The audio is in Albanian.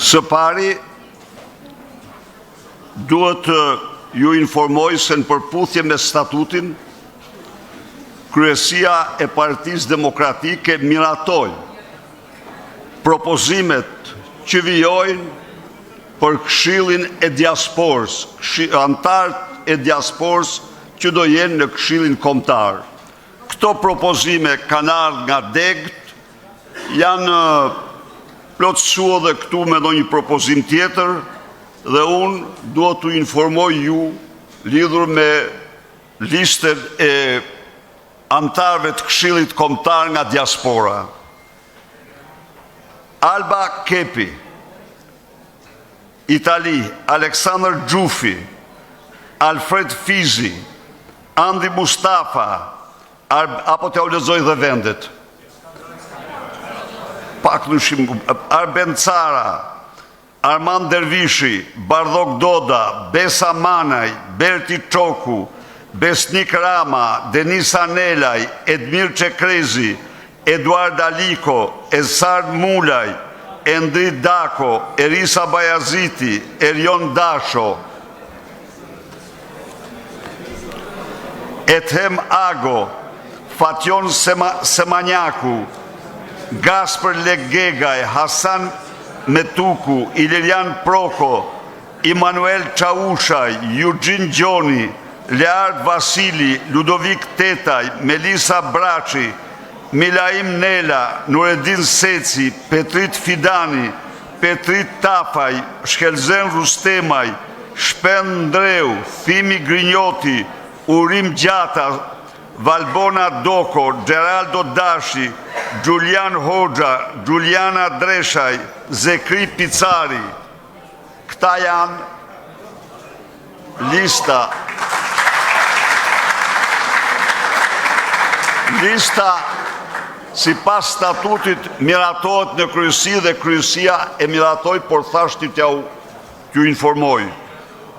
Së pari, duhet ju informoj se në përputhje me statutin, Kryesia e Partisë Demokratike miratoi propozimet që vijojnë për Këshillin e Diasporës, antarët e diasporës që do jenë në Këshillin Kombëtar. Këto propozime kanë ardhur nga degët, janë plotësuar dhe këtu me ndonjë propozim tjetër dhe unë duhet t'u informoj ju lidhur me listën e antarëve të Këshillit Kombëtar nga diaspora. Alba Kepi, Itali, Aleksandr Gjufi, Alfred Fizi, Andi Mustafa, apo t'ja u lexoj dhe vendet. Pak nushim, Arben Cara, Armand Dervishi, Bardhok Doda, Besa Manaj, Berti Çoku, Besnik Rama, Denis Anelaj, Edmir Çekrezi, Eduard Aliko, Esard Mulaj, Endrit Dako, Erisa Bajaziti, Erion Dasho, Ethem Ago, Fatjon Semanjaku, Gasper Legegaj, Hasan Metuku, Ilirian Proko, Emanuel Çaushaj, Eugene Gjoni, Leard Vasili, Ludovik Tetaj, Melisa Braçi, Milaim Nela, Nureddin Seci, Petrit Fidani, Petrit Tafaj, Shkelzen Rustemaj, Shpen Ndreu, Thimi Grinjoti, Urim Gjata, Valbona Doko, Geraldo Dashi, Julian Hoxha, Juliana Dreshaj, Zekri Picari. Këta janë lista si pas statutit miratohet në kryesi dhe kryesia e miratoj, por thashti t'ju informoj.